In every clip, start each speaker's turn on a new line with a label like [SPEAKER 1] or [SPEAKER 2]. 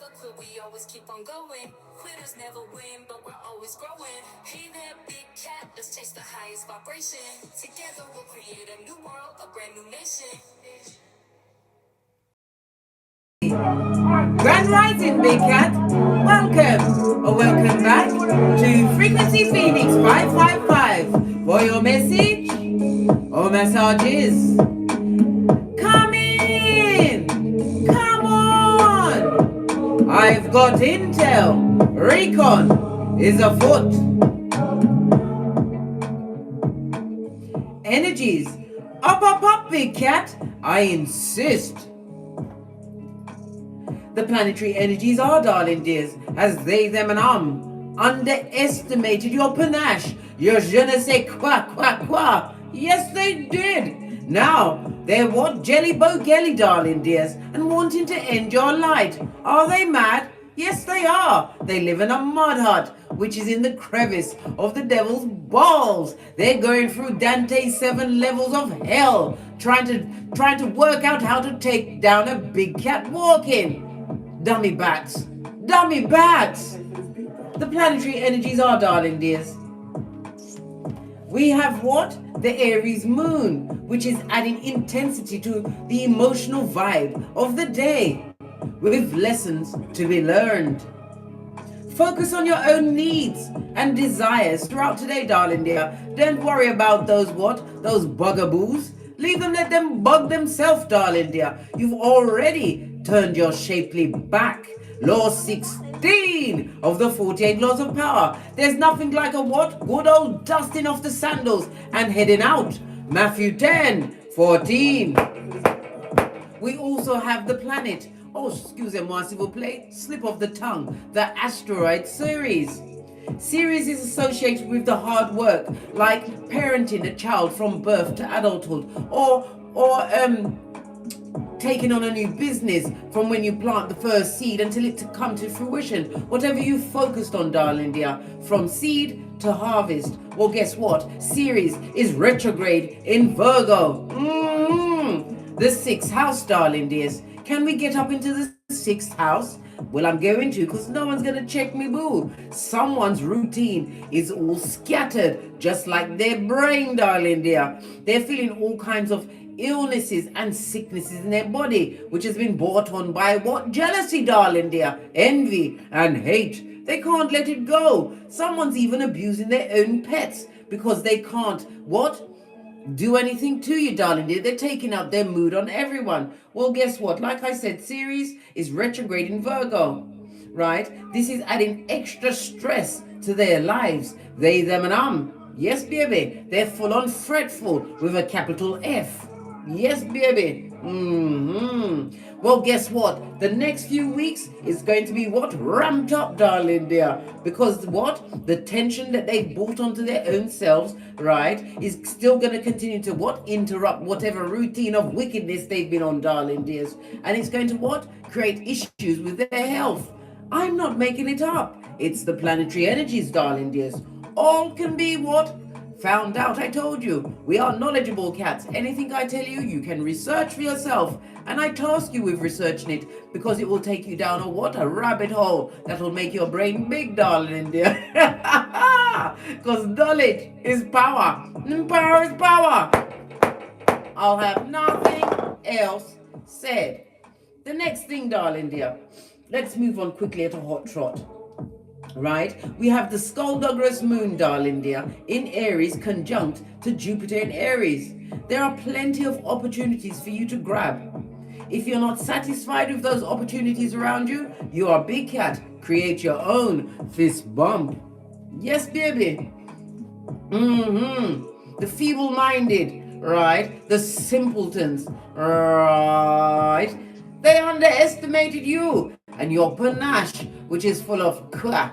[SPEAKER 1] never quit, we always keep on going. Quitters never win, but we're always growing. Hey there, big cat, let's chase the highest vibration. Together we'll create a new world, a brand new nation.
[SPEAKER 2] Grand Rising, Big Cat. Welcome, or welcome back to Frequency Phoenix 555 for your message or messages. Come in! Come on! I've got intel. Recon is afoot. Energies. Up, Big Cat. I insist. The planetary energies are, darling dears, as they, them, and underestimated your panache, your je ne sais quoi. Yes, they did. Now, they're what? Jelly bogelly, darling dears, and wanting to end your light. Are they mad? Yes, they are. They live in a mud hut, which is in the crevice of the devil's balls. They're going through Dante's 7 levels of hell, trying to work out how to take down a big cat walking. Dummy bats. The planetary energies are, darling dears. We have what? The Aries moon, which is adding intensity to the emotional vibe of the day, with lessons to be learned. Focus on your own needs and desires throughout today, darling dear. Don't worry about those bugaboos. Leave them, let them bug themselves, darling dear. You've already turned your shapely back. Law 16 of the 48 laws of power. There's nothing like a what? Good old dusting off the sandals and heading out. Matthew 10:14. We also have the planet. Oh, excusez-moi, s'il vous plaît. Slip of the tongue. The asteroid Ceres. Ceres is associated with the hard work, like parenting a child from birth to adulthood, or taking on a new business from when you plant the first seed until it comes to fruition. Whatever you focused on, darling dear, from seed to harvest. Well, guess what? Ceres is retrograde in Virgo. The 6th house, darling dears. Can we get up into the 6th house? Well, I'm going to, because no one's going to check me, boo. Someone's routine is all scattered, just like their brain, darling dear. They're feeling all kinds of illnesses and sicknesses in their body, which has been brought on by what? Jealousy, darling dear. Envy and hate. They can't let it go. Someone's even abusing their own pets because they can't, what? Do anything to you, darling dear. They're taking out their mood on everyone. Well, guess what? Like I said, Ceres is retrograde in Virgo, right? This is adding extra stress to their lives. They, them, and Yes, baby. They're full on fretful with a capital F. Yes, baby. Well, guess what? The next few weeks is going to be what? Ramped up, darling dear. Because what? The tension that they've brought onto their own selves, right, is still going to continue to what? Interrupt whatever routine of wickedness they've been on, darling dears. And it's going to what? Create issues with their health. I'm not making it up. It's the planetary energies, darling dears. All can be what? Found out. I told you, we are knowledgeable cats. Anything I tell you, you can research for yourself. And I task you with researching it because it will take you down a rabbit hole that will make your brain big, darling dear. Because knowledge is power. And power is power. I'll have nothing else said. The next thing, darling dear, let's move on quickly at a hot trot. Right, we have the Skullduggerous moon, darling dear, in Aries conjunct to Jupiter in Aries. There are plenty of opportunities for you to grab. If you're not satisfied with those opportunities around you, you are big cat. Create your own fist bump. Yes, baby. The feeble-minded, right? The simpletons, right? They underestimated you and your panache, which is full of qua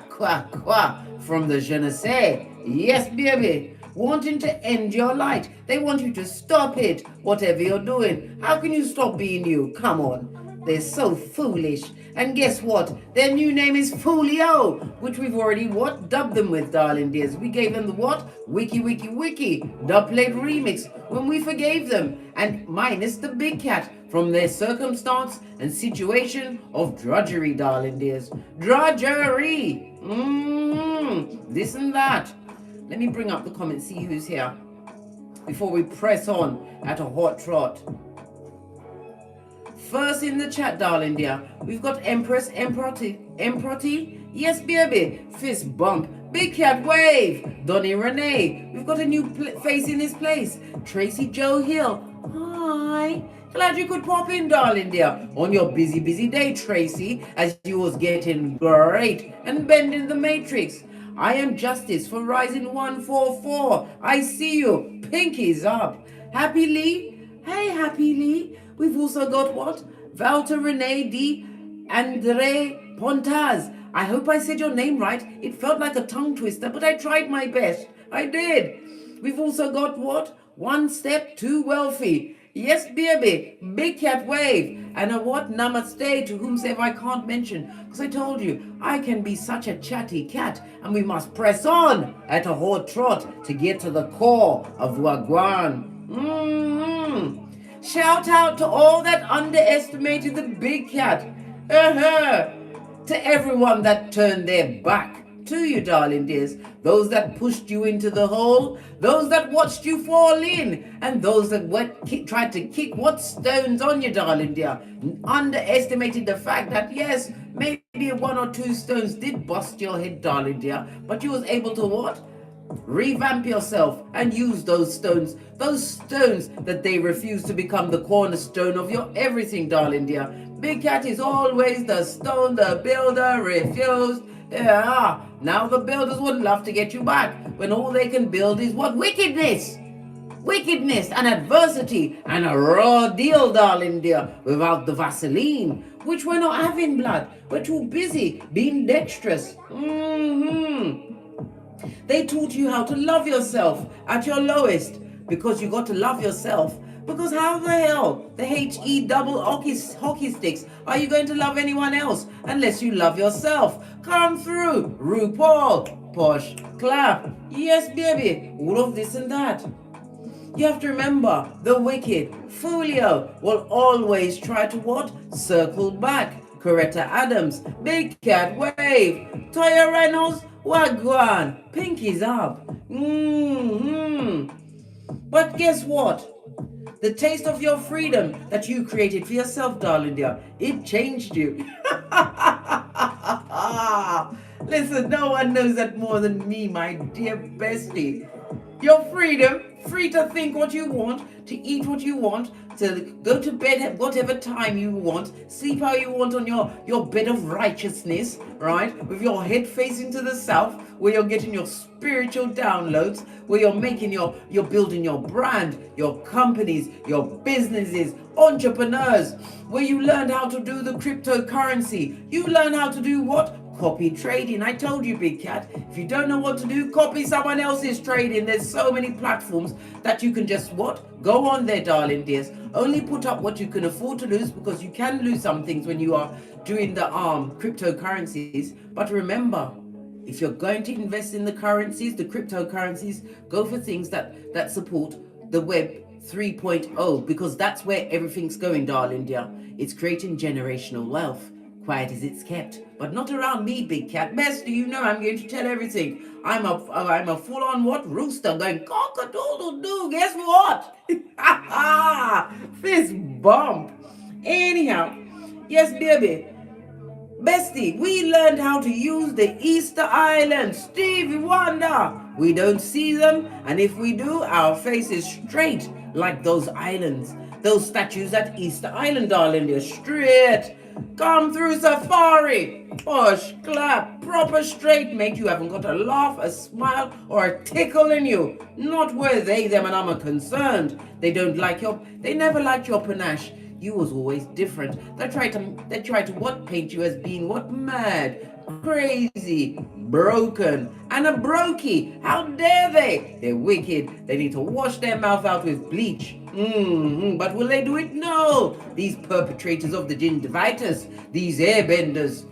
[SPEAKER 2] from the je ne sais. Yes, baby. Wanting to end your light. They want you to stop it, whatever you're doing. How can you stop being you? Come on. They're so foolish. And guess what? Their new name is Folio, which we've already what? Dubbed them with, darling dears. We gave them the what? Wiki, dub plate remix when we forgave them. And minus the big cat from their circumstance and situation of drudgery, darling dears. Drudgery. This and that. Let me bring up the comments, see who's here, before we press on at a hot trot. First in the chat, darling dear, we've got Empress Emproti. Yes, baby. Fist bump. Big cat wave. Donnie Renee. We've got a new face in this place. Tracy Joe Hill. Hi. Glad you could pop in, darling dear, on your busy day, Tracy, as you was getting great and bending the matrix. I am Justice for Rising 144. I see you. Pinkies up. Happy Lee. Hey, Happy Lee. We've also got what? Walter Rene D. Andre Pontaz. I hope I said your name right. It felt like a tongue twister, but I tried my best. I did. We've also got what? One Step Too Wealthy. Yes, baby. Big cat wave. And a what? Namaste to whomsoever I can't mention. Because I told you, I can be such a chatty cat. And we must press on at a hot trot to get to the core of Wagwan. Shout out to all that underestimated the big cat. To everyone that turned their back to you, darling dears. Those that pushed you into the hole. Those that watched you fall in. And those that tried to kick what stones on you, darling dear. Underestimated the fact that, yes, maybe one or two stones did bust your head, darling dear. But you was able to what? Revamp yourself and use those stones that they refuse to become the cornerstone of your everything, darling dear. Big cat is always the stone the builder refused. Yeah, now the builders would love to get you back when all they can build is what? Wickedness and adversity and a raw deal, darling dear, without the Vaseline, which we're not having, blood. We're too busy being dexterous. They taught you how to love yourself at your lowest, because you got to love yourself. Because how the hell, the HE double hockey sticks, are you going to love anyone else unless you love yourself? Come through, RuPaul, Posh, clap, yes baby, all of this and that. You have to remember, the wicked, Folio, will always try to what? Circle back. Coretta Adams, Big Cat Wave, Toya Reynolds, Wagwan, Pinkies up. But guess what? The taste of your freedom that you created for yourself, darling dear, it changed you. Listen, no one knows that more than me, my dear bestie. Your freedom, free to think what you want, to eat what you want, to go to bed at whatever time you want, sleep how you want on your bed of righteousness, right? With your head facing to the south, where you're getting your spiritual downloads, where you're building your brand, your companies, your businesses, entrepreneurs, where you learn how to do the cryptocurrency. You learn how to do what? Copy trading. I told you, Big Cat, if you don't know what to do, copy someone else's trading. There's so many platforms that you can just what? Go on there, darling dears. Only put up what you can afford to lose, because you can lose some things when you are doing the cryptocurrencies. But remember, if you're going to invest in the currencies, the cryptocurrencies, go for things that support the web 3.0, because that's where everything's going, darling dear. It's creating generational wealth. Quiet as it's kept, but not around me, Big Cat. Best do you know I'm going to tell everything. I'm a full-on what? Rooster going cock-a-doodle-doo. Guess what? Fist bump. Anyhow, yes, baby. Bestie, we learned how to use the Easter Islands. Stevie Wonder. We don't see them, and if we do, our face is straight like those islands. Those statues at Easter Island, darling. They're straight. Come through, Safari. Push, clap, proper straight, mate. You haven't got a laugh, a smile, or a tickle in you. Not where they, them, and I'm concerned. They never liked your panache. You was always different. They try to what, paint you as being what, mad, crazy, broken, and a brokey. How dare they? They're wicked. They need to wash their mouth out with bleach. But will they do it? No. These perpetrators of the gingivitis, these airbenders.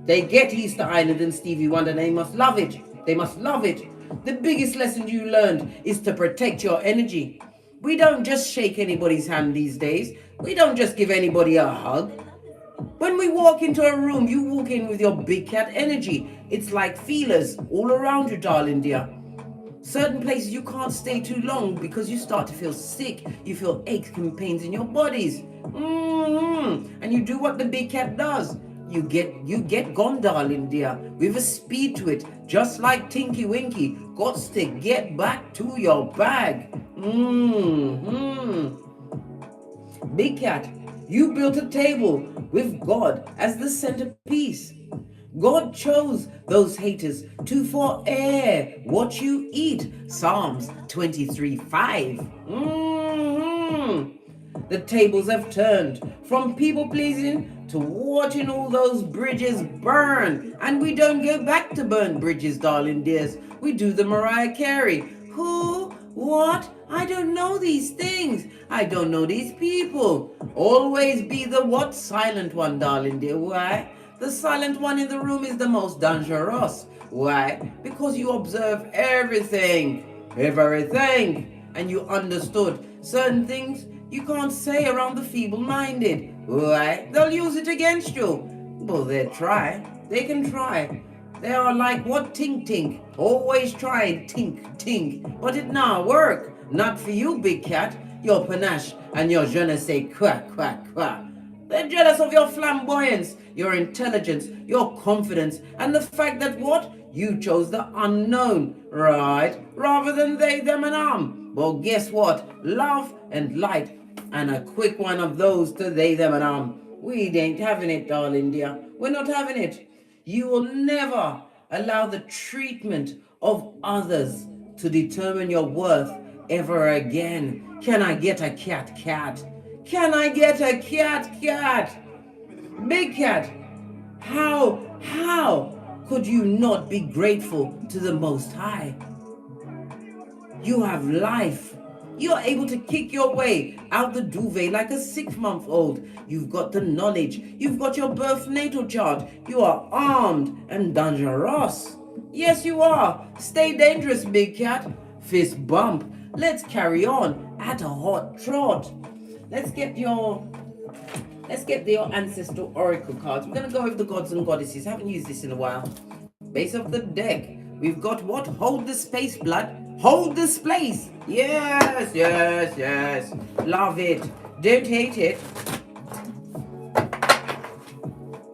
[SPEAKER 2] They get Easter Island and Stevie Wonder. They must love it. They must love it. The biggest lesson you learned is to protect your energy. We don't just shake anybody's hand these days. We don't just give anybody a hug. When we walk into a room, you walk in with your big cat energy. It's like feelers all around you, darling dear. Certain places you can't stay too long because you start to feel sick. You feel aches and pains in your bodies. And you do what the big cat does. You get gone, darling dear, with a speed to it, just like Tinky Winky. Got to get back to your bag. Big cat, you built a table with God as the centerpiece. God chose those haters to forever what you eat. Psalms 23:5. The tables have turned from people pleasing to watching all those bridges burn. And we don't go back to burn bridges, darling dears. We do the Mariah Carey. Who? What? I don't know these things. I don't know these people. Always be the what? Silent one, darling dear. Why? The silent one in the room is the most dangerous. Why? Because you observe everything. And you understood certain things you can't say around the feeble-minded. Why? They'll use it against you. Well, they'll try. They can try. They are like what? Tink tink. Always try tink tink. But it now work. Not for you, big cat. Your panache and your je ne sais quoi, quoi, quoi. They're jealous of your flamboyance, your intelligence, your confidence, and the fact that what? You chose the unknown, right? Rather than they, them, and Well, guess what? Love and light, and a quick one of those to they, them, and We ain't having it, darling dear. We're not having it. You will never allow the treatment of others to determine your worth ever again. Can I get a cat? Can I get a cat? Big cat, how could you not be grateful to the Most High? You have life. You're able to kick your way out the duvet like a 6-month-old. You've got the knowledge. You've got your birth natal chart. You are armed and dangerous. Yes, you are. Stay dangerous, big cat. Fist bump. Let's carry on at a hot trot. Let's get your Ancestor Oracle cards. We're going to go over the gods and goddesses. Haven't used this in a while. Base of the deck. We've got what? Hold the space, blood. Hold this place. Yes. Love it. Don't hate it.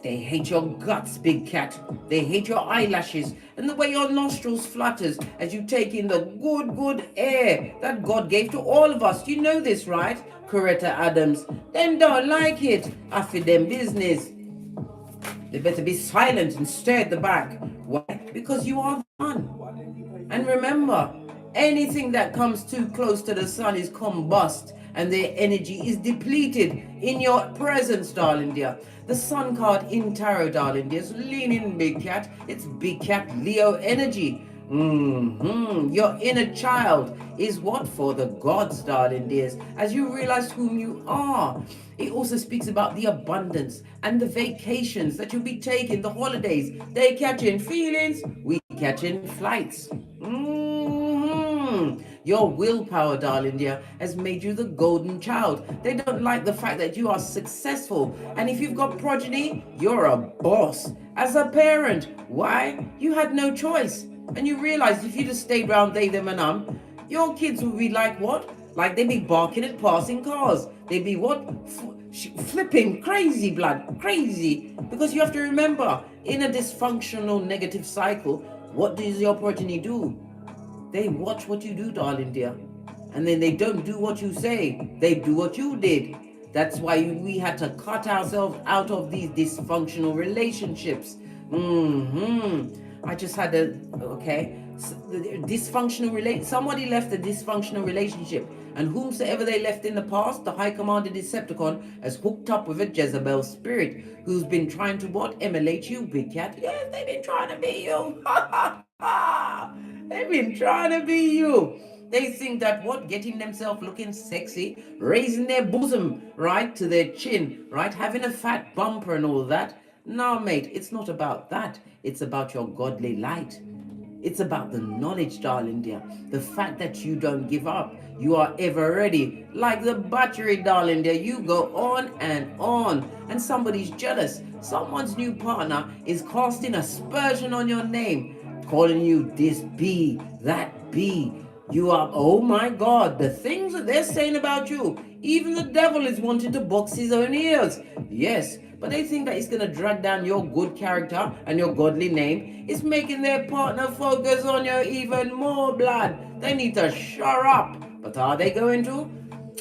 [SPEAKER 2] They hate your guts, big cat. They hate your eyelashes and the way your nostrils flutters as you take in the good air that God gave to all of us. You know this, right? Coretta Adams. Them don't like it. After them business. They better be silent and stay at the back. Why? Because you are the one. And remember, anything that comes too close to the sun is combust and their energy is depleted in your presence, darling dear. The sun card in tarot, darling dear, so lean in, big cat. It's big cat Leo energy. Your inner child is what? For the gods, darling dears, as you realize whom you are. It also speaks about the abundance and the vacations that you'll be taking, the holidays. They catching feelings, we catching flights. Your willpower, darling dear, has made you the golden child. They don't like the fact that you are successful. And if you've got progeny, you're a boss. As a parent, why? You had no choice. And you realize if you just stayed around they, them, and your kids would be like what? Like they'd be barking at passing cars. They'd be what? Flipping crazy, blood. Crazy. Because you have to remember, in a dysfunctional negative cycle, what does your progeny do? They watch what you do, darling dear. And then they don't do what you say. They do what you did. That's why we had to cut ourselves out of these dysfunctional relationships. I just had somebody left a dysfunctional relationship, and whomsoever they left in the past, the high commander Decepticon has hooked up with a Jezebel spirit who's been trying to what? Emulate you, big cat. Yes, they've been trying to be you. They've been trying to be you. They think that what? Getting themselves looking sexy, raising their bosom, right, to their chin, right, having a fat bumper and all that. No, mate, it's not about that. It's about your godly light. It's about the knowledge, darling dear. The fact that you don't give up. You are ever ready. Like the battery, darling dear. You go on. And somebody's jealous. Someone's new partner is casting aspersion on your name, calling you this B, that B. You are, oh my God, the things that they're saying about you. Even the devil is wanting to box his own ears. Yes, but they think that it's going to drag down your good character and your godly name. It's making their partner focus on you even more, blood. They need to shut up. But are they going to?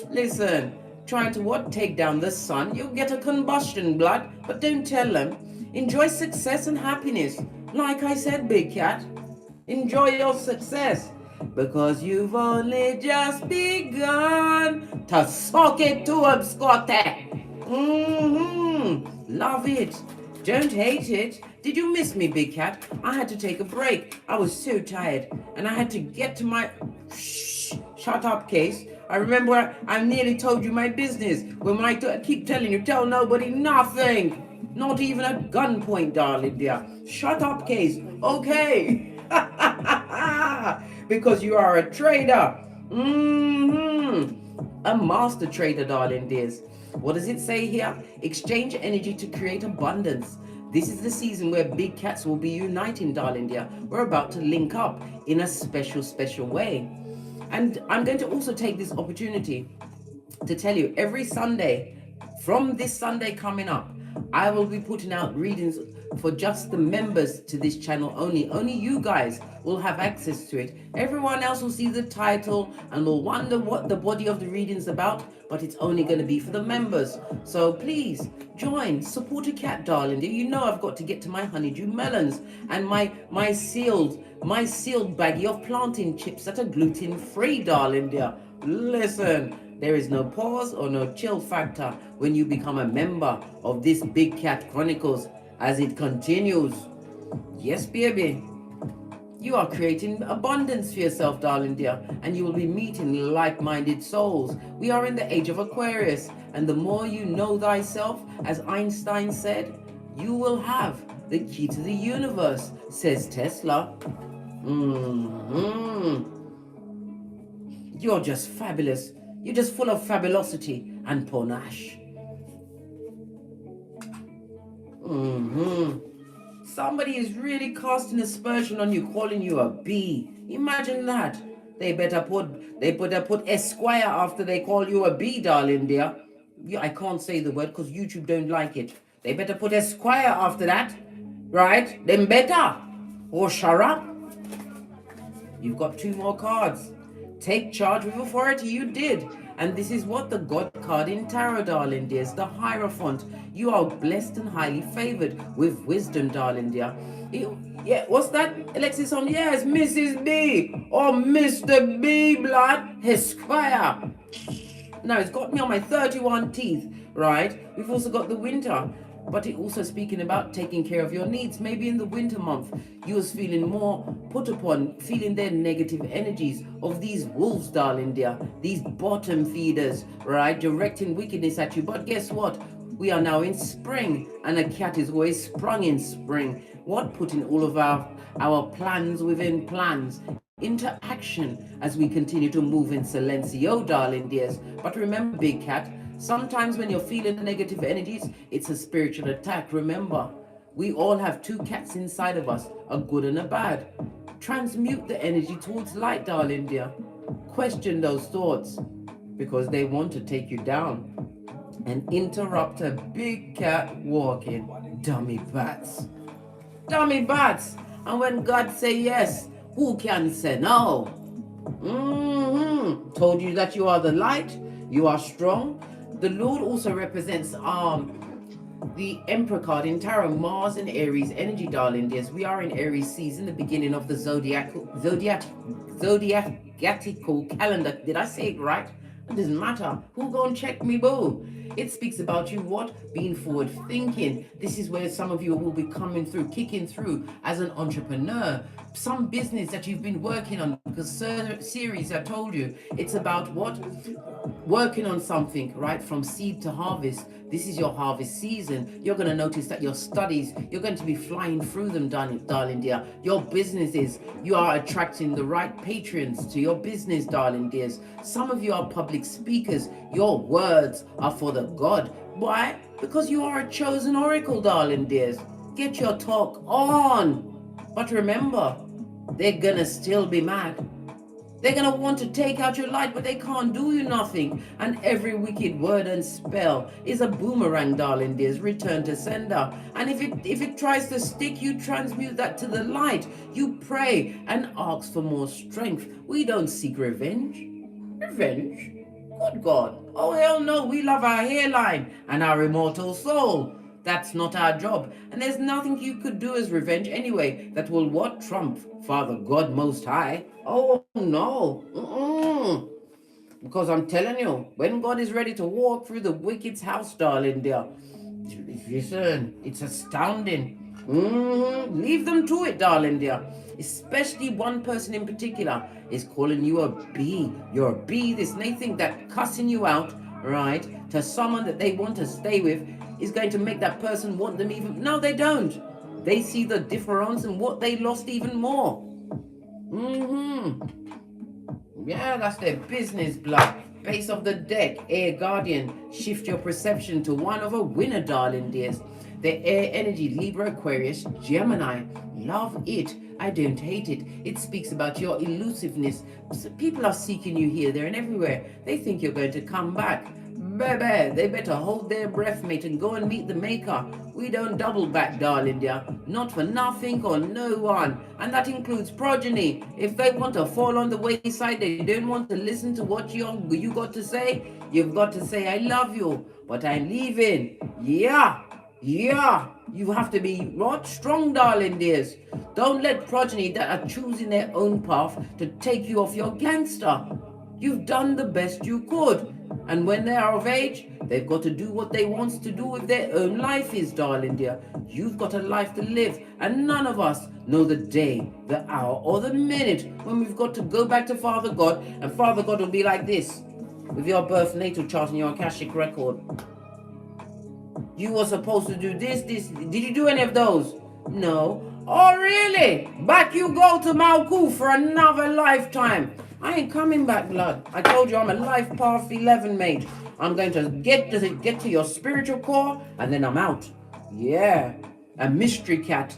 [SPEAKER 2] Listen, trying to what? Take down the sun. You'll get a combustion, blood. But don't tell them. Enjoy success and happiness. Like I said, big cat. Enjoy your success. Because you've only just begun to suck it to him, Scotty. Love it. Don't hate it. Did you miss me, big cat? I had to take a break. I was so tired. And I had to get to my... Shut up, Case. I remember I nearly told you my business. When I keep telling you, tell nobody nothing. Not even at gunpoint, darling dear. Shut up, Case. Okay. Because you are a trader. A master trader, darling dears. What does it say here? Exchange energy to create abundance. This is the season where big cats will be uniting, darling dear. We're about to link up in a special, special way. And I'm going to also take this opportunity to tell you, every Sunday, from this Sunday coming up, I will be putting out readings for just the members to this channel only. Only you guys will have access to it. Everyone else will see the title and will wonder what the body of the reading's about, but it's only going to be for the members. So please join, support a cat, darling. You know I've got to get to my honeydew melons and my sealed baggie of plantain chips that are gluten-free, darling dear. Listen, there is no pause or no chill factor when you become a member of this Big Cat Chronicles as it continues. Yes, baby. You are creating abundance for yourself, darling dear, and you will be meeting like-minded souls. We are in the age of Aquarius, and the more you know thyself, as Einstein said, you will have the key to the universe, says Tesla. You're just fabulous. You're just full of fabulosity and panache. Somebody is really casting aspersion on you, calling you a B. Imagine that. They better put Esquire after they call you a B, darling dear. I can't say the word because YouTube don't like it. They better put Esquire after that, right? Then better. Or shut up. You've got 2 more cards. Take charge with authority. You did. And this is what the God card in Tarot, darling dears, the Hierophant. You are blessed and highly favored with wisdom, darling dear. Yeah, what's that, Alexis? Yes, Mrs. B or Mr. B, blood. Esquire. Now, it's got me on my 31 teeth, right? We've also got the winter. But it also speaking about taking care of your needs. Maybe in the winter month, you was feeling more put upon, feeling their negative energies of these wolves, darling dear, these bottom feeders, right, directing wickedness at you. But guess what? We are now in spring, and a cat is always sprung in spring. What? Putting all of our plans within plans into action as we continue to move in silencio, darling dears. But remember, big cat, sometimes when you're feeling the negative energies, it's a spiritual attack. Remember, we all have 2 cats inside of us, a good and a bad. Transmute the energy towards light, darling dear. Question those thoughts because they want to take you down and interrupt a big cat walking. Dummy bats. Dummy bats. And when God say yes, who can say no? Told you that you are the light. You are strong. The Lord also represents the Emperor card in Tarot, Mars and Aries energy, darling dears. We are in Aries season, the beginning of the zodiacal calendar. Did I say it right? It doesn't matter. Who gonna check me, boo? It speaks about you what? Being forward thinking. This is where some of you will be coming through, kicking through as an entrepreneur. Some business that you've been working on, because series I told you, it's about what? Working on something, right? From seed to harvest. This is your harvest season. You're going to notice that your studies, you're going to be flying through them, darling dear. Your businesses, you are attracting the right patrons to your business, darling dears. Some of you are public speakers. Your words are for the God. Why? Because you are a chosen oracle, darling dears. Get your talk on. But remember, they're going to still be mad. They're going to want to take out your light, but they can't do you nothing. And every wicked word and spell is a boomerang, darling dears, return to sender. And if it tries to stick, you transmute that to the light. You pray and ask for more strength. We don't seek revenge. Revenge? Good God. Oh, hell no. We love our hairline and our immortal soul. That's not our job. And there's nothing you could do as revenge anyway that will what? Trump Father God Most High. Oh, no. Because I'm telling you, when God is ready to walk through the wicked's house, darling dear, listen, it's astounding. Leave them to it, darling dear. Especially one person in particular is calling you a bee. You're a bee. This, and they think that cussing you out, right, to someone that they want to stay with is going to make that person want them even. No, they don't. They see the difference in what they lost even more. Yeah, that's their business, blood. Base of the deck, Air Guardian. Shift your perception to one of a winner, darling dears. The air energy, Libra, Aquarius, Gemini. Love it. I don't hate it. It speaks about your elusiveness. People are seeking you here, there, and everywhere. They think you're going to come back. Baby, they better hold their breath, mate, and go and meet the maker. We don't double back, darling dear. Not for nothing or no one. And that includes progeny. If they want to fall on the wayside, they don't want to listen to what you got to say, you've got to say, I love you, but I'm leaving. Yeah. You have to be what? Strong, darling dears. Don't let progeny that are choosing their own path to take you off your gangster. You've done the best you could. And when they are of age, they've got to do what they want to do with their own life is, darling dear. You've got a life to live, and none of us know the day, the hour, or the minute when we've got to go back to Father God, and Father God will be like this, with your birth natal chart and your Akashic record. You were supposed to do this. Did you do any of those? No. Oh, really? Back you go to Malku for another lifetime. I ain't coming back, blood. I told you I'm a life path 11, mate. I'm going to get to your spiritual core, and then I'm out. Yeah. A mystery cat.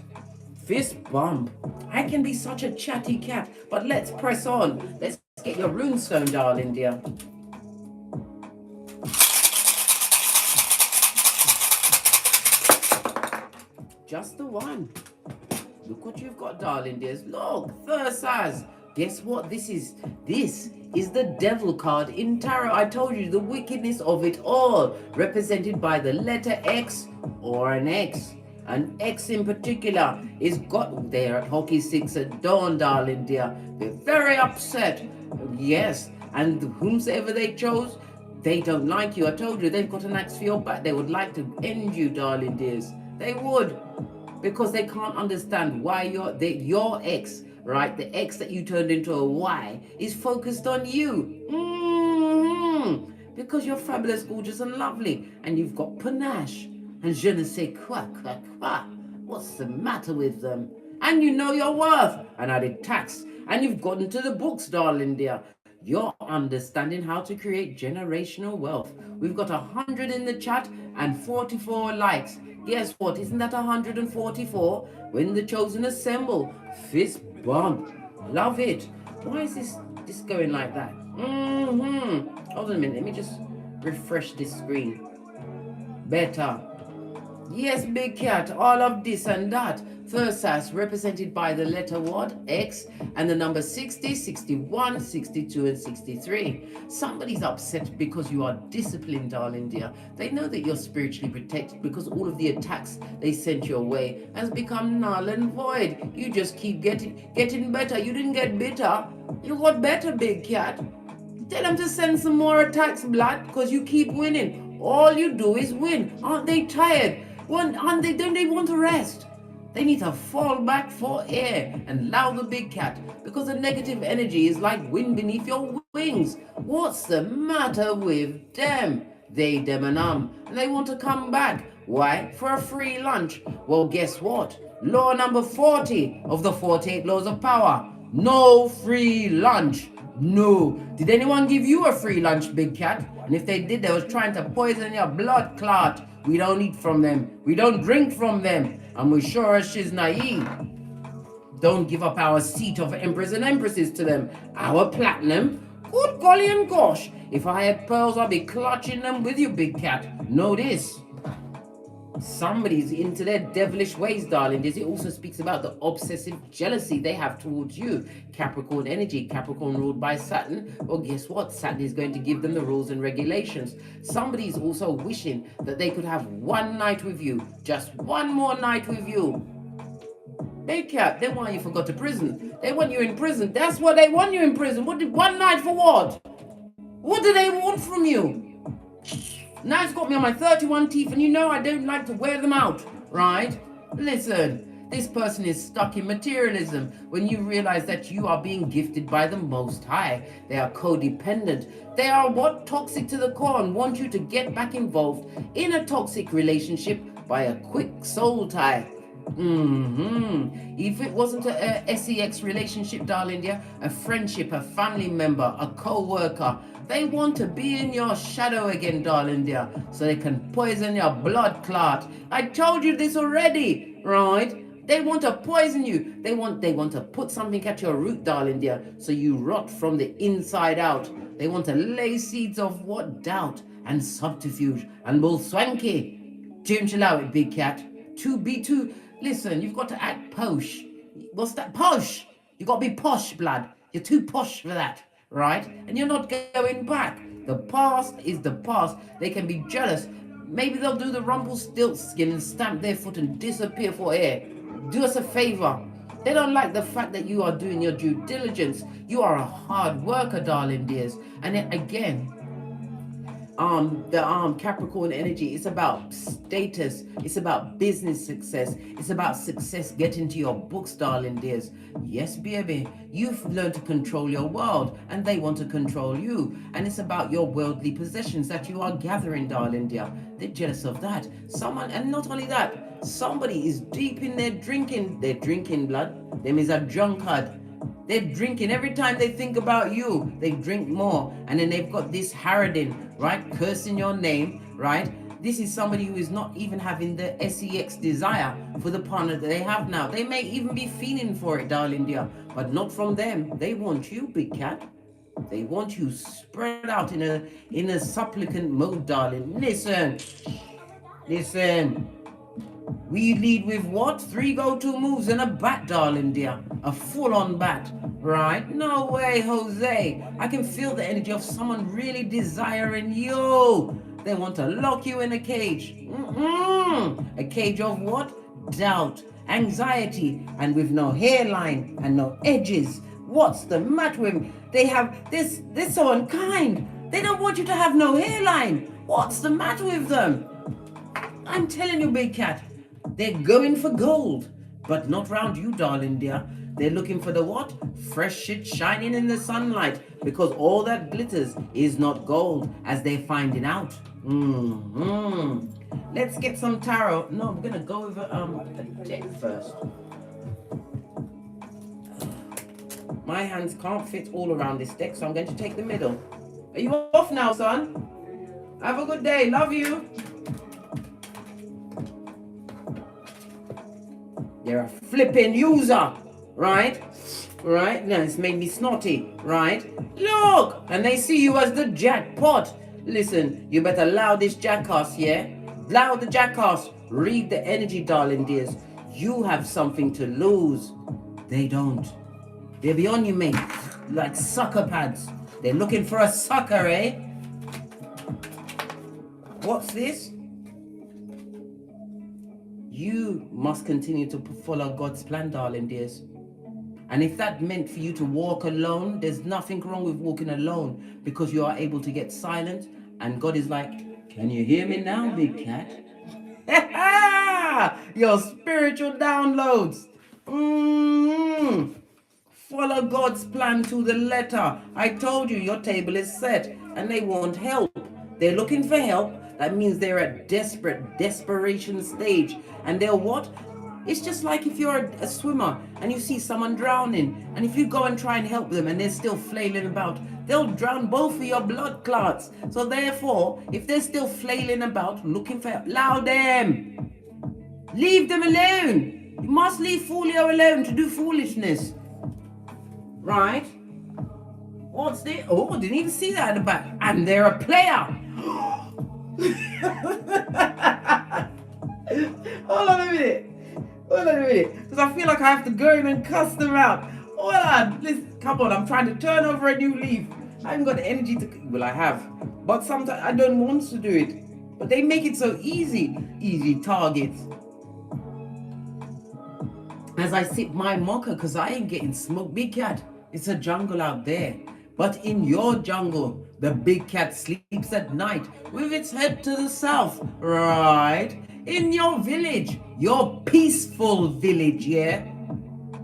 [SPEAKER 2] Fist bump. I can be such a chatty cat, but let's press on. Let's get your runestone, darling dear. Just the one. Look what you've got, darling dears. Look, first as. Guess what this is? This is the devil card in tarot. I told you the wickedness of it all, represented by the letter X or an X. An X in particular is got there at Hockey 6 at dawn, darling dear. They're very upset. Yes, and whomsoever they chose, they don't like you. I told you they've got an axe for your back. They would like to end you, darling dears. They would, because they can't understand why your ex, right, the ex that you turned into a Y, is focused on you. Because you're fabulous, gorgeous, and lovely, and you've got panache and je ne sais quoi. What's the matter with them? And you know your worth, and added tax, and you've gotten to the books, darling dear. You're understanding how to create generational wealth. We've got 100 in the chat and 44 likes. Guess what? Isn't that 144? When the chosen assemble. Fist bump. Love it. Why is this going like that? Hold on a minute. Let me just refresh this screen. Better. Yes, big cat, all of this and that. First house represented by the letter what? X, and the number 60, 61, 62, and 63. Somebody's upset because you are disciplined, darling dear. They know that you're spiritually protected because all of the attacks they sent your way has become null and void. You just keep getting better. You didn't get bitter. You got better, big cat. Tell them to send some more attacks, blood, because you keep winning. All you do is win. Aren't they tired? Don't they want to rest? They need to fall back for air and allow the big cat, because the negative energy is like wind beneath your wings. What's the matter with them? They, them, and they want to come back. Why? For a free lunch. Well, guess what? Law number 40 of the 48 laws of power. No free lunch. No. Did anyone give you a free lunch, big cat? And if they did, they was trying to poison your blood clot. We don't eat from them. We don't drink from them. And we sure as she's naive. Don't give up our seat of emperors and empresses to them. Our platinum. Good golly and gosh. If I had pearls, I'd be clutching them with you, big cat. Know this. Somebody's into their devilish ways, darling. It also speaks about the obsessive jealousy they have towards you. Capricorn energy, Capricorn ruled by Saturn. Well, guess what? Saturn is going to give them the rules and regulations. Somebody's also wishing that they could have one night with you. Just one more night with you. Big cat, they want you to go to prison. They want you in prison. That's what they want you in prison. One night for what? What do they want from you? Now it's got me on my 31 teeth, and you know I don't like to wear them out, right? Listen, this person is stuck in materialism when you realize that you are being gifted by the Most High. They are codependent. They are what? Toxic to the core, and want you to get back involved in a toxic relationship by a quick soul tie. If it wasn't a sex relationship, darling dear, a friendship, a family member, a co-worker, they want to be in your shadow again, darling dear, so they can poison your blood clot. I told you this already, right? They want to poison you. They want to put something at your root, darling dear, so you rot from the inside out. They want to lay seeds of what? Doubt and subterfuge and bull swanky. Don't allow it, big cat. Listen, you've got to act posh. What's that? Posh. You got to be posh, blood. You're too posh for that, right? And you're not going back. The past is the past. They can be jealous. Maybe they'll do the Rumpelstiltskin and stamp their foot and disappear for air. Do us a favor. They don't like the fact that you are doing your due diligence. You are a hard worker, darling dears. And again, the Capricorn energy, it's about status, it's about business success, it's about success getting to your books, darling dears. Yes, baby, you've learned to control your world, and they want to control you. And it's about your worldly possessions that you are gathering, darling dear. They're jealous of that. And not only that, somebody is deep in their drinking. They're drinking, blood. Them is a drunkard. They're drinking. Every time they think about you, they drink more. And then they've got this harroding, right? Cursing your name, right? This is somebody who is not even having the sex desire for the partner that they have now. They may even be feeling for it, darling dear, but not from them. They want you, big cat. They want you spread out in a supplicant mode, darling. Listen. We lead with what? 3 go-to moves and a bat, darling dear. A full-on bat, right? No way, Jose. I can feel the energy of someone really desiring you. They want to lock you in a cage. A cage of what? Doubt, anxiety, and with no hairline and no edges. What's the matter with them? They're so unkind. They don't want you to have no hairline. What's the matter with them? I'm telling you, big cat. They're going for gold, but not round you, darling dear. They're looking for the what? Fresh shit shining in the sunlight, because all that glitters is not gold, as they're finding out. Let's get some tarot. No, I'm gonna go over a deck first. My hands can't fit all around this deck, so I'm going to take the middle. Are you off now, son? Have a good day. Love you. You're a flipping user, right? Right? Now it's made me snotty, right? Look! And they see you as the jackpot. Listen, you better allow this jackass, yeah? Allow the jackass, Read the energy, darling dears. You have something to lose. They don't. They're beyond you, mate. Like sucker pads. They're looking for a sucker, eh? What's this? You must continue to follow God's plan, darling dears. And if that meant for you to walk alone, there's nothing wrong with walking alone, because you are able to get silent. And God is like, can you hear me now, big cat? Your spiritual downloads. Follow God's plan to the letter. I told you your table is set, and they want help. They're looking for help. That means they're at desperation stage. And they'll what? It's just like if you're a swimmer and you see someone drowning, and if you go and try and help them and they're still flailing about, they'll drown both of your blood clots. So therefore, if they're still flailing about looking for help, allow them. Leave them alone. You must leave Folio alone to do foolishness. Right? What's this? Oh, I didn't even see that at the back. And they're a player. Hold on a minute. Because I feel like I have to go in and cuss them out. Hold on. Listen, come on. I'm trying to turn over a new leaf. I haven't got the energy to... Well, I have. But sometimes I don't want to do it. But they make it so easy. Easy targets. As I sip my mocha, because I ain't getting smoked. Big cat, it's a jungle out there. But in your jungle, the big cat sleeps at night with its head to the south, right? In your village, your peaceful village, yeah?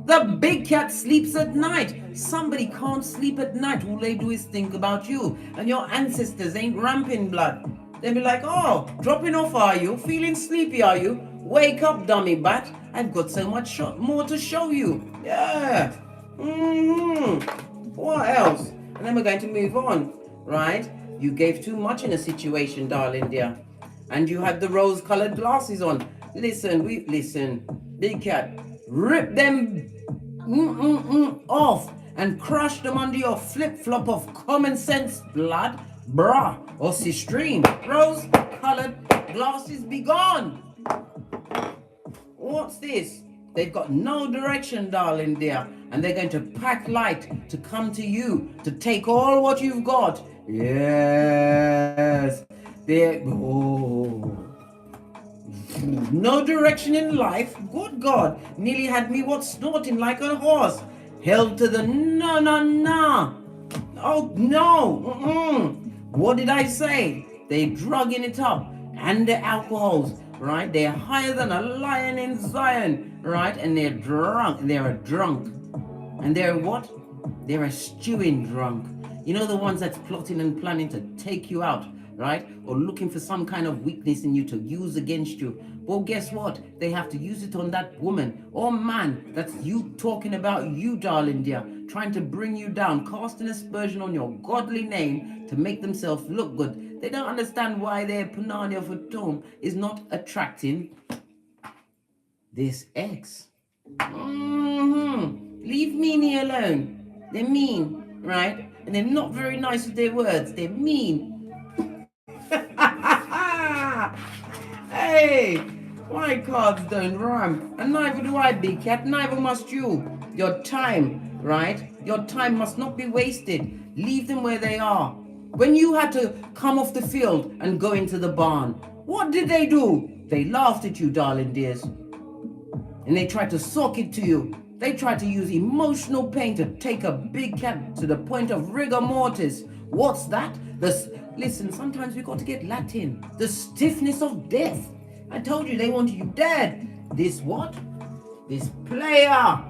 [SPEAKER 2] The big cat sleeps at night. Somebody can't sleep at night. All they do is think about you. And your ancestors ain't ramping blood. They'll be like, oh, dropping off are you? Feeling sleepy are you? Wake up, dummy bat. I've got so much more to show you. Yeah. What else? And then we're going to move on, right? You gave too much in a situation, darling dear. And you had the rose-colored glasses on. Listen, big cat, rip them off and crush them under your flip-flop of common sense, blood, bra, or sistream. Rose-colored glasses, be gone. What's this? They've got no direction, darling dear, and they're going to pack light to come to you to take all what you've got. Yes. No direction in life. Good God. Nearly had me snorting like a horse. Held to the no. Oh no. What did I say? They're drugging it up. And the alcohols, right? They're higher than a lion in Zion, right? And they're drunk. They're a drunk. And they're what? They're a stewing drunk. You know, the ones that's plotting and planning to take you out, right? Or looking for some kind of weakness in you to use against you. Well, guess what? They have to use it on that woman or man that's you talking about you, darling dear, trying to bring you down, casting aspersion on your godly name to make themselves look good. They don't understand why their punani of a tomb is not attracting this ex. Leave meanie alone. They're mean, right? And they're not very nice with their words. They're mean. Hey, my cards don't rhyme. And neither do I, big cat. Neither must you. Your time, right? Your time must not be wasted. Leave them where they are. When you had to come off the field and go into the barn, what did they do? They laughed at you, darling dears. And they tried to sock it to you. They tried to use emotional pain to take a big cat to the point of rigor mortis. What's that? Listen, sometimes we got to get Latin. The stiffness of death. I told you they wanted you dead. This what? This player.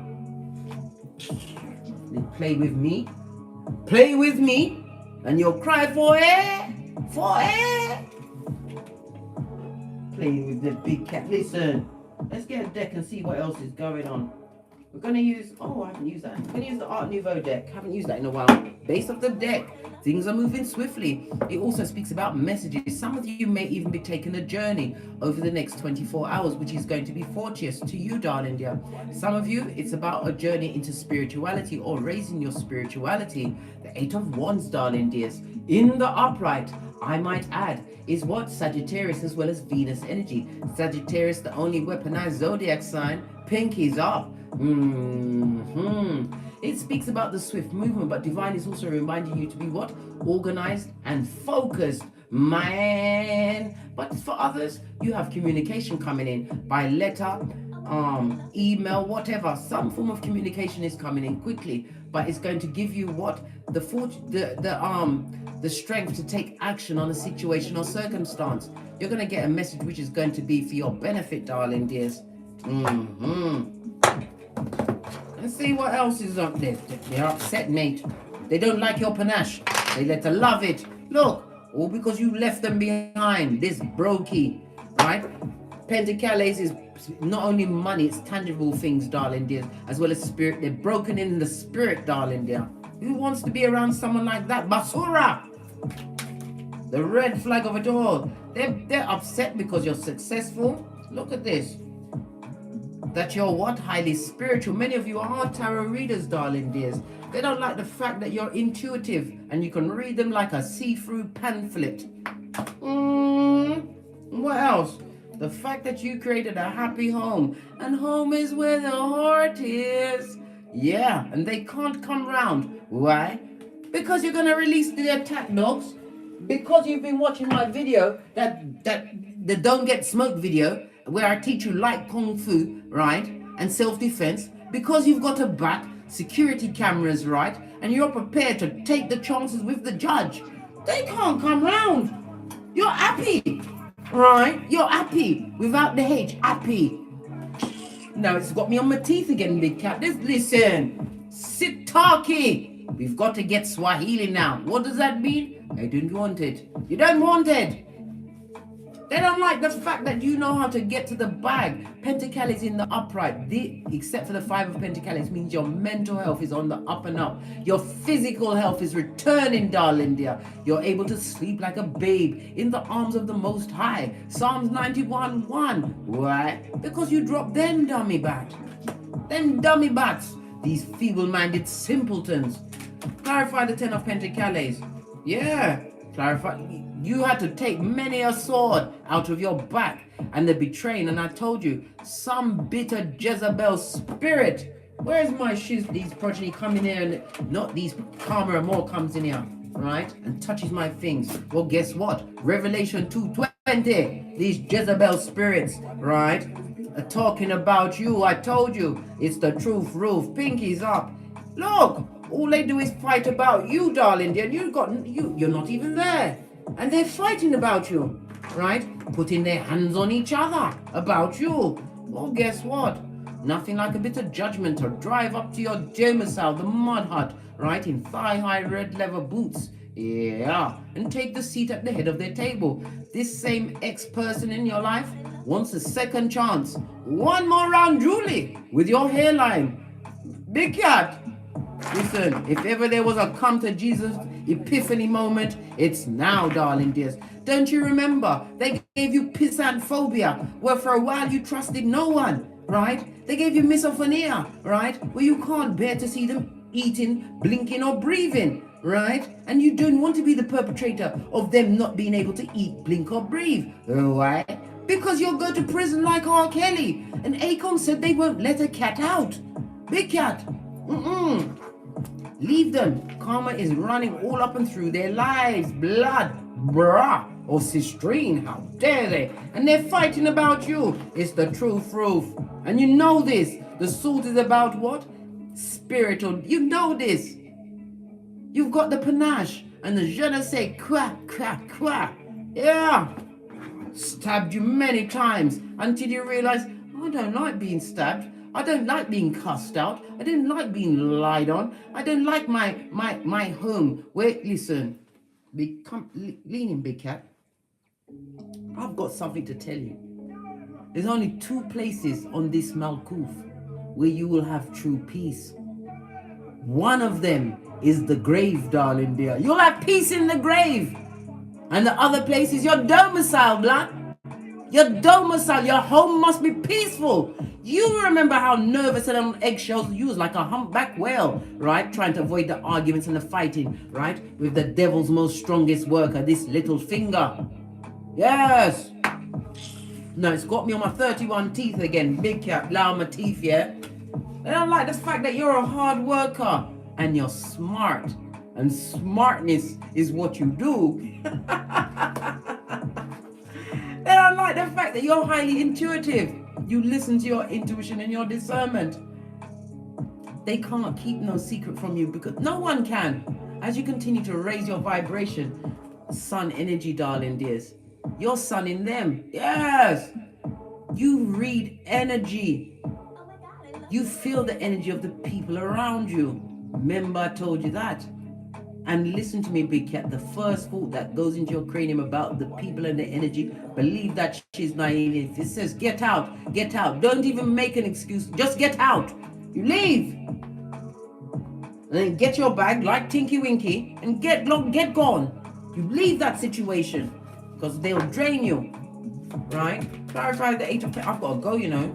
[SPEAKER 2] They play with me. Play with me. And you'll cry for air. For air. Playing with the big cat. Listen. Let's get a deck and see what else is going on. We're going to use... Oh, I haven't used that. We're going to use the Art Nouveau deck. Haven't used that in a while. Base of the deck. Things are moving swiftly. It also speaks about messages. Some of you may even be taking a journey over the next 24 hours, which is going to be fortuitous to you, darling dear. Some of you, it's about a journey into spirituality or raising your spirituality. The Eight of Wands, darling dears. In the upright, I might add, is what? Sagittarius as well as Venus energy. Sagittarius, the only weaponized zodiac sign. Pinkies up. It speaks about the swift movement, but divine is also reminding you to be what? Organized and focused, man. But for others, you have communication coming in by letter, email, whatever. Some form of communication is coming in quickly, but it's going to give you what? The strength to take action on a situation or circumstance. You're going to get a message which is going to be for your benefit, darling dears. Let's see what else is up there. They're upset, mate. They don't like your panache. They let her love it. Look, all because you left them behind. This brokey, right? Pentacles is not only money, it's tangible things, darling dears, as well as spirit. They're broken in the spirit, darling dear. Who wants to be around someone like that? Basura! The red flag of it all. They're upset because you're successful. Look at this. That you're what? Highly spiritual. Many of you are tarot readers, darling dears. They don't like the fact that you're intuitive and you can read them like a see-through pamphlet. What else? The fact that you created a happy home, and home is where the heart is. Yeah, and they can't come round. Why? Because you're gonna release the attack dogs. Because you've been watching my video, that the don't get smoked video, where I teach you light kung fu, right, and self-defense. Because you've got a back, security cameras, right, and you're prepared to take the chances with the judge. They can't come round. You're happy, right? You're happy without the H. Happy. Now it's got me on my teeth again, big cat. Listen, Sitaki. We've got to get Swahili now. What does that mean? I don't want it. You don't want it. They don't like the fact that you know how to get to the bag. Pentacles in the upright. Except for the 5 of Pentacles means your mental health is on the up and up. Your physical health is returning, darling dear. You're able to sleep like a babe in the arms of the Most High. Psalms 91:1. Why? Because you dropped them dummy bat. Them dummy bats. These feeble-minded simpletons. Clarify the 10 of Pentacles. Yeah. Clarify. You had to take many a sword out of your back and the betraying, and I told you, some bitter Jezebel spirit. Where's my shoes? These progeny come in here, and not these Karma and more comes in here, right? And touches my things. Well, guess what? Revelation 2:20. These Jezebel spirits, right? Are talking about you. I told you, it's the truth roof. Pinkies up. Look, all they do is fight about you, darling dear. You're not even there. And they're fighting about you, right? Putting their hands on each other about you. Well, guess what? Nothing like a bit of judgment to drive up to your domicile, the mud hut, right? In thigh-high red leather boots. Yeah. And take the seat at the head of their table. This same ex-person in your life wants a second chance. One more round, Julie, with your hairline. Big cat. Listen, if ever there was a come to Jesus epiphany moment, it's now, darling dears. Don't you remember? They gave you pissant phobia, where for a while you trusted no one, right? They gave you misophonia, right? Where you can't bear to see them eating, blinking, or breathing, right? And you don't want to be the perpetrator of them not being able to eat, blink, or breathe. Why? Because you'll go to prison like R. Kelly. And Akon said they won't let a cat out. Big cat. Leave them. Karma is running all up and through their lives. Blood, brah, or sistrine. How dare they? And they're fighting about you. It's the truth roof. And you know this. The suit is about what? Spiritual. You know this. You've got the panache and the je ne sais quoi, quoi, quoi. Yeah. Stabbed you many times until you realize, I don't like being stabbed. I don't like being cussed out. I didn't like being lied on. I don't like my home. Wait, listen. Lean in, big cat. I've got something to tell you. There's only 2 places on this Malkuth where you will have true peace. One of them is the grave, darling dear. You'll have peace in the grave. And the other place is your domicile, blood. Your domicile, your home must be peaceful. You remember how nervous and on eggshells you was, like a humpback whale, right? Trying to avoid the arguments and the fighting, right? With the devil's most strongest worker, this little finger. Yes. No, it's got me on my 31 teeth again. Big cat, loud my teeth, yeah? I don't like the fact that you're a hard worker and you're smart. And smartness is what you do. They don't like the fact that you're highly intuitive. You listen to your intuition and your discernment. They can't keep no secret from you because no one can. As you continue to raise your vibration, sun energy, darling dears. Your sun in them. Yes. You read energy. You feel the energy of the people around you. Remember I told you that. And listen to me, big cat. The first thought that goes into your cranium about the people and the energy, believe that she's naive. If it says get out, get out. Don't even make an excuse. Just get out. You leave. And then get your bag like Tinky Winky and get gone. You leave that situation because they'll drain you. Right? Clarify the 8 of Pentacles. I've got to go, you know.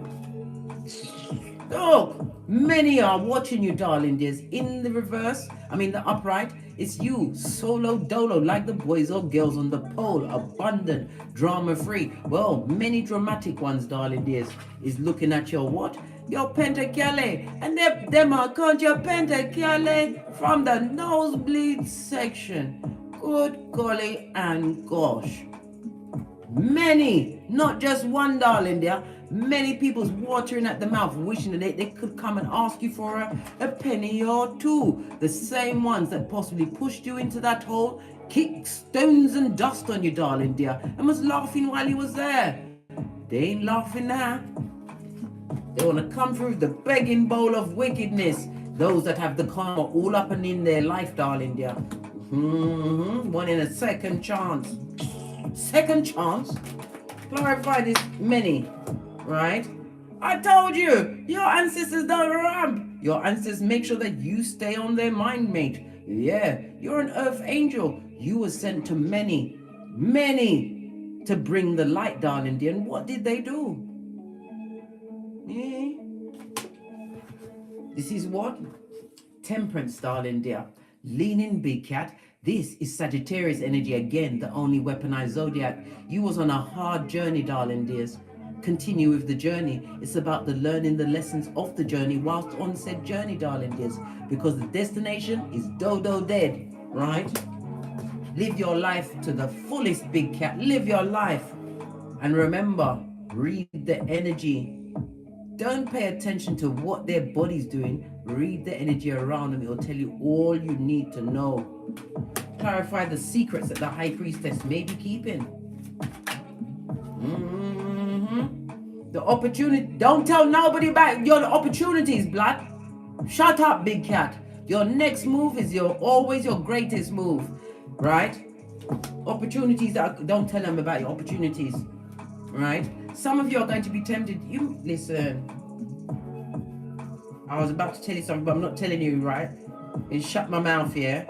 [SPEAKER 2] Look, many are watching you, darling dears. In the reverse, the upright, it's you, solo dolo, like the boys or girls on the pole, abundant, drama-free. Well, many dramatic ones, darling dears, is looking at your what? Your pentacale. And them are called your pentacale from the nosebleed section. Good golly and gosh. Many, not just one, darling dear. Many people's watering at the mouth, wishing that they could come and ask you for a penny or two. The same ones that possibly pushed you into that hole, kicked stones and dust on you, darling dear, and was laughing while you was there. They ain't laughing now. They want to come through the begging bowl of wickedness. Those that have the karma all up and in their life, darling dear. Wanting a second chance. Second chance? Clarify this many. Right? I told you, your ancestors don't ramp. Your ancestors make sure that you stay on their mind, mate. Yeah, you're an earth angel. You were sent to many to bring the light, darling dear. And what did they do? Yeah. This is what? Temperance, darling dear. Lean in, big cat. This is Sagittarius energy again, the only weaponized zodiac. You was on a hard journey, darling dears. Continue with the journey. It's about the learning the lessons of the journey whilst on said journey, darling dears, because the destination is dodo dead, right? Live your life to the fullest, big cat. Live your life. And remember, read the energy. Don't pay attention to what their body's doing. Read the energy around them. It will tell you all you need to know. Clarify the secrets that the high priestess may be keeping. The opportunity. Don't tell nobody about your opportunities, blood. Shut up, big cat. Your next move is always your greatest move, right? Opportunities don't tell them about your opportunities, right? Some of you are going to be tempted. You listen. I was about to tell you something, but I'm not telling you, right? You shut my mouth here.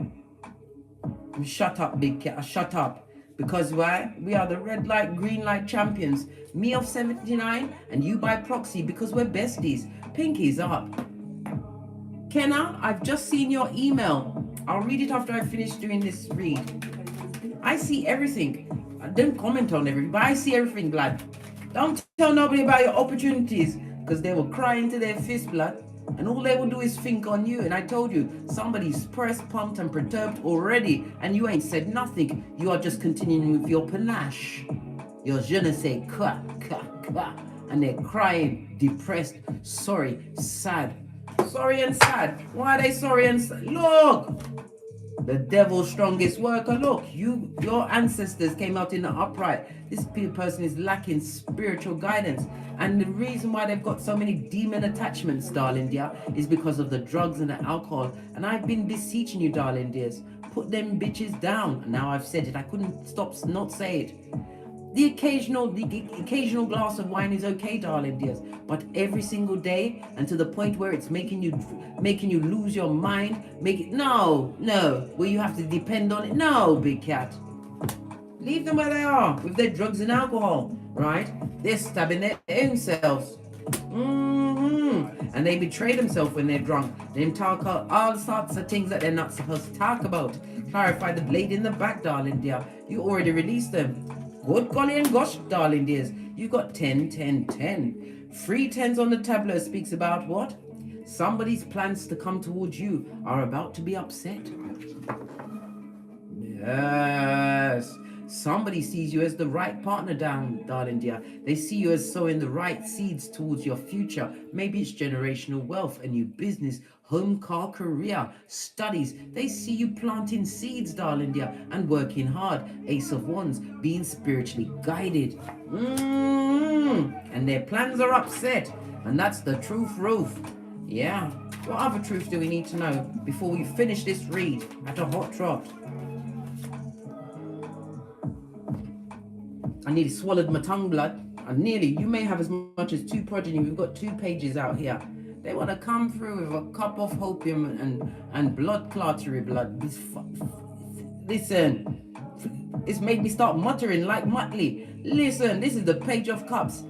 [SPEAKER 2] You shut up, big cat. Shut up. Because why? We are the red light, green light champions. Me of 79 and you by proxy because we're besties. Pinkies up. Kenna, I've just seen your email. I'll read it after I finish doing this read. I see everything. I don't comment on everything, but I see everything, blood. Don't tell nobody about your opportunities because they will cry into their fist, blood. And all they will do is think on you. And I told you, somebody's pressed, pumped, and perturbed already. And you ain't said nothing. You are just continuing with your panache. Your je ne sais quoi. And they're crying, depressed, sorry, sad. Sorry and sad. Why are they sorry and sad? Look! The devil's strongest worker. Look, your ancestors came out in the upright. This person is lacking spiritual guidance. And the reason why they've got so many demon attachments, darling dear, is because of the drugs and the alcohol. And I've been beseeching you, darling dears, put them bitches down. Now I've said it. I couldn't stop not say it. The occasional glass of wine is okay, darling dears, but every single day and to the point where it's making you lose your mind, no, where you have to depend on it. No, big cat. Leave them where they are with their drugs and alcohol, right? They're stabbing their own selves. And they betray themselves when they're drunk. Then talk out all sorts of things that they're not supposed to talk about. Clarify the blade in the back, darling dear. You already released them. Good golly and gosh, darling dears. You got 10, 10, 10. 3 tens on the tableau speaks about what? Somebody's plans to come towards you are about to be upset. Yes. Somebody sees you as the right partner, darling dear. They see you as sowing the right seeds towards your future. Maybe it's generational wealth, a new business, home, car, career, studies. They see you planting seeds, darling dear, and working hard. Ace of Wands, being spiritually guided. And their plans are upset. And that's the truth, Ruth. Yeah. What other truth do we need to know before we finish this read at a hot trot? I nearly swallowed my tongue, blood. You may have as much as 2 progeny. We've got 2 pages out here. They want to come through with a cup of opium and blood clottery blood. Listen, it's made me start muttering like Muttley. Listen, this is the Page of Cups.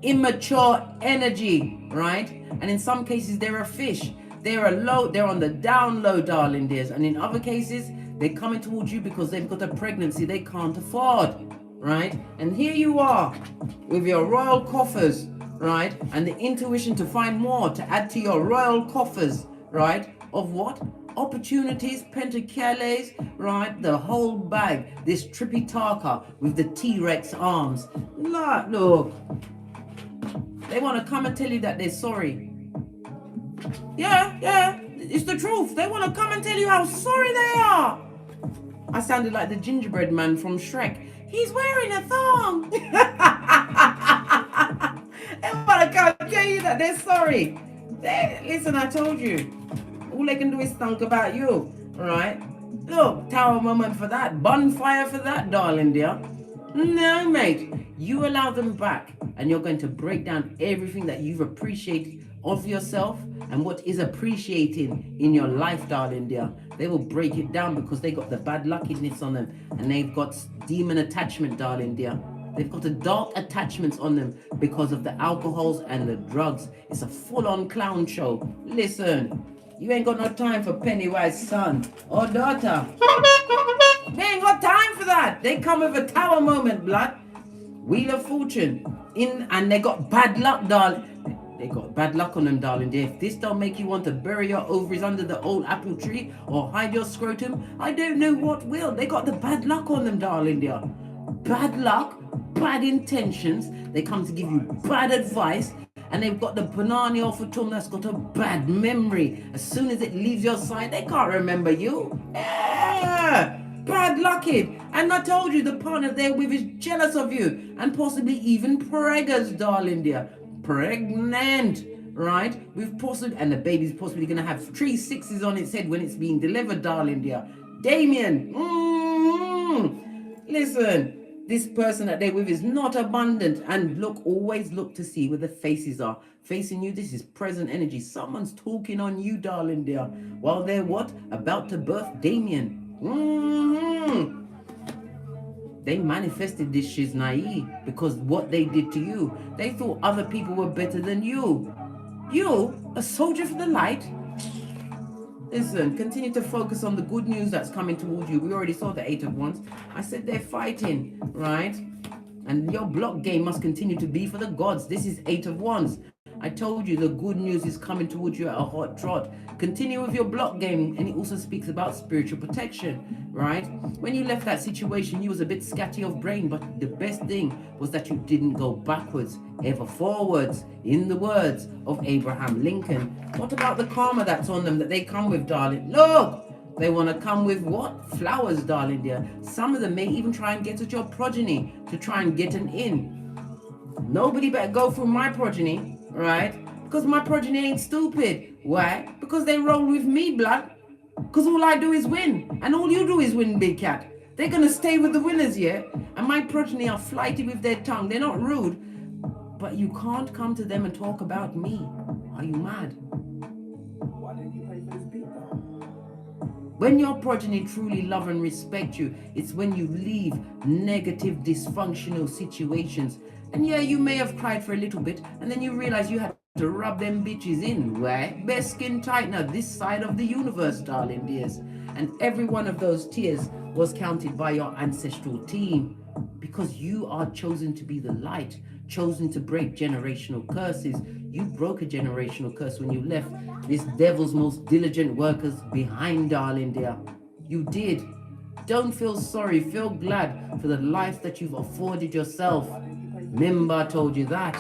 [SPEAKER 2] Immature energy, right? And in some cases, they're a fish. They're on the down low, darling dears. And in other cases, they're coming towards you because they've got a pregnancy they can't afford. Right? And here you are with your royal coffers, right? And the intuition to find more to add to your royal coffers, right? Of what? Opportunities, pentacles, right? The whole bag. This Tripitaka with the T-Rex arms. Look. They want to come and tell you that they're sorry. Yeah. It's the truth. They want to come and tell you how sorry they are. I sounded like the gingerbread man from Shrek. He's wearing a thong. They want to come and tell you that they're sorry. Listen, I told you. All they can do is think about you, right? Look, tower moment for that. Bonfire for that, darling dear. No, mate. You allow them back and you're going to break down everything that you've appreciated of yourself and what is appreciating in your life, darling dear. They will break it down because they got the bad luckiness on them and they've got demon attachment, darling dear. They've got a dark attachments on them because of the alcohols and the drugs. It's a full-on clown show. Listen, you ain't got no time for Pennywise son or daughter. They ain't got time for that. They come with a tower moment, blood. Wheel of Fortune. And they got bad luck, darling. They got bad luck on them, darling dear. If this don't make you want to bury your ovaries under the old apple tree or hide your scrotum, I don't know what will. They got the bad luck on them, darling dear. Bad luck, bad intentions. They come to give you bad advice. And they've got the banana off a tongue that's got a bad memory. As soon as it leaves your side, they can't remember you. Yeah. Bad lucky. And I told you the partner they're with is jealous of you. And possibly even preggers, darling dear. Pregnant, right? And the baby's possibly going to have 3 6s on its head when it's being delivered, darling dear. Damien. Listen. This person that they're with is not abundant. And always look to see where the faces are. Facing you, this is present energy. Someone's talking on you, darling dear. While they're what? About to birth Damien. They manifested this shiznai because what they did to you. They thought other people were better than you. You, a soldier for the light. Listen, continue to focus on the good news that's coming towards you. We already saw the 8 of Wands. I said they're fighting, right? And your block game must continue to be for the gods. This is 8 of Wands. I told you the good news is coming towards you at a hot trot. Continue with your block game. And it also speaks about spiritual protection, right? When you left that situation, you was a bit scatty of brain. But the best thing was that you didn't go backwards, ever forwards, in the words of Abraham Lincoln. What about the karma that's on them that they come with, darling? Look, they want to come with what? Flowers, darling dear. Some of them may even try and get at your progeny to try and get an in. Nobody better go through my progeny, right? Because my progeny ain't stupid. Why? Because they roll with me, blood. Because all I do is win. And all you do is win, big cat. They're going to stay with the winners, yeah? And my progeny are flighty with their tongue. They're not rude. But you can't come to them and talk about me. Are you mad?
[SPEAKER 3] Why didn't you pay for this beat though?
[SPEAKER 2] When your progeny truly love and respect you, it's when you leave negative, dysfunctional situations. And yeah, you may have cried for a little bit, and then you realize you had to rub them bitches in, right? Best skin tightener this side of the universe, darling dears. And every one of those tears was counted by your ancestral team, because you are chosen to be the light, chosen to break generational curses. You broke a generational curse when you left this devil's most diligent workers behind, darling dear. You did. Don't feel sorry, feel glad for the life that you've afforded yourself. Remember, I told you that.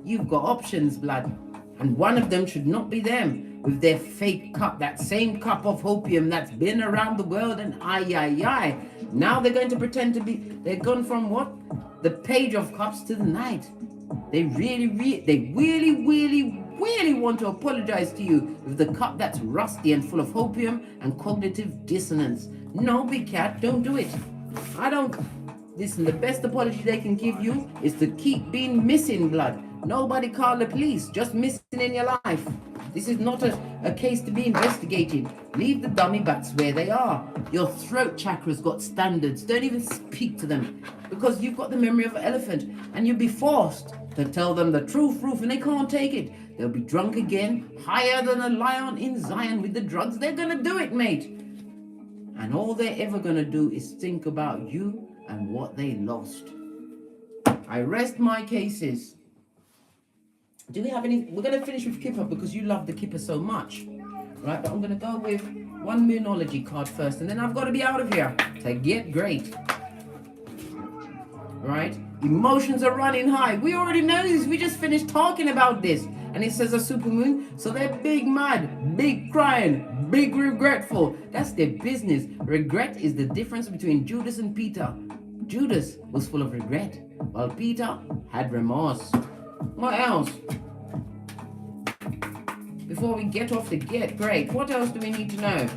[SPEAKER 2] You've got options, blood. And one of them should not be them with their fake cup, that same cup of opium that's been around the world, and aye. Now they're going to pretend to be, they're gone from what? The page of cups to the night. They really want to apologize to you with the cup that's rusty and full of opium and cognitive dissonance. No, big cat, don't do it. Listen, the best apology they can give you is to keep being missing, blood. Nobody call the police, just missing in your life. This is not a case to be investigated. Leave the dummy bats where they are. Your throat chakra's got standards. Don't even speak to them, because you've got the memory of an elephant, and you'll be forced to tell them the truth, and they can't take it. They'll be drunk again, higher than a lion in Zion with the drugs. They're gonna do it, mate. And all they're ever gonna do is think about you and what they lost. I rest my cases. Do we have any? We're going to finish with Kipper because you love the Kipper so much, right? But I'm going to go with one Moonology card first, and then I've got to be out of here to get great. Right? Emotions are running high. We already know this. We just finished talking about this. And it says a supermoon, so they're big mad, big crying, big regretful. That's their business. Regret is the difference between Judas and Peter. Judas was full of regret, while Peter had remorse. What else? Before we get off the great, what else do we need to know?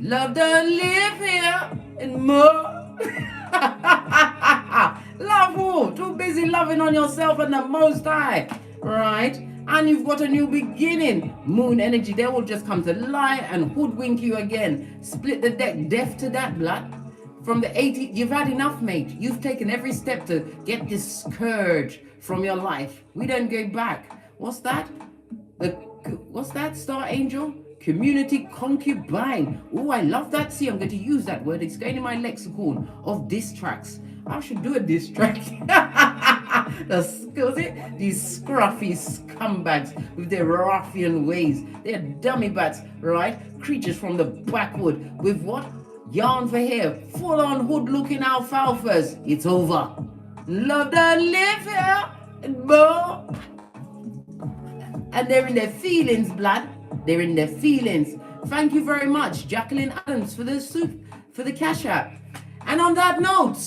[SPEAKER 2] Love to live here and more. Love who? Too busy loving on yourself and the Most High, right? And you've got a new beginning. Moon energy, they will just come to lie and hoodwink you again. Split the deck, deaf to that, blood. From the 80, you've had enough, mate. You've taken every step to get this scourge from your life. We don't go back. What's that? What's that, Star Angel? Community concubine. Oh, I love that. See, I'm going to use that word. It's going in my lexicon of diss tracks. I should do a diss track. These scruffy scumbags with their ruffian ways. They're dummy bats, right? Creatures from the backwood with what? Yarn for hair. Full on hood looking alfalfas. It's over. Love to live here and more. And they're in their feelings, blood. They're in their feelings. Thank you very much, Jacqueline Adams, for the cash app. And on that note,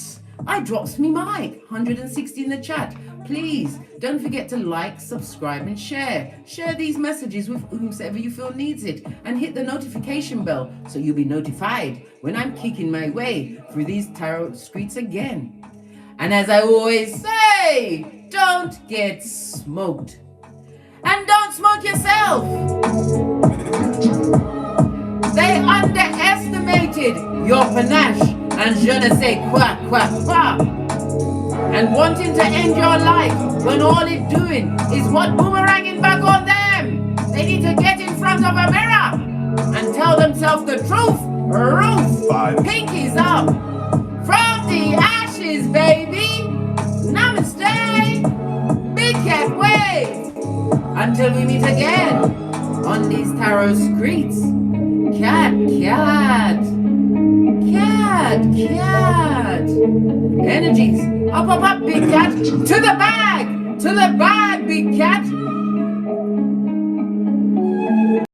[SPEAKER 2] I drops me mic. 160 in the chat. Please don't forget to like, subscribe, and share. Share these messages with whomsoever you feel needs it, and hit the notification bell so you'll be notified when I'm kicking my way through these tarot streets again. And as I always say, don't get smoked. And don't smoke yourself. They underestimated your panache and je ne sais quoi. And wanting to end your life when all it's doing is what boomeranging back on them. They need to get in front of a mirror and tell themselves the truth. Ruth, pinkies up. From the ashes, baby. Namaste. Big cat wave. Until we meet again on these tarot streets. Cat. Energies. Up, big cat. To the bag, big cat.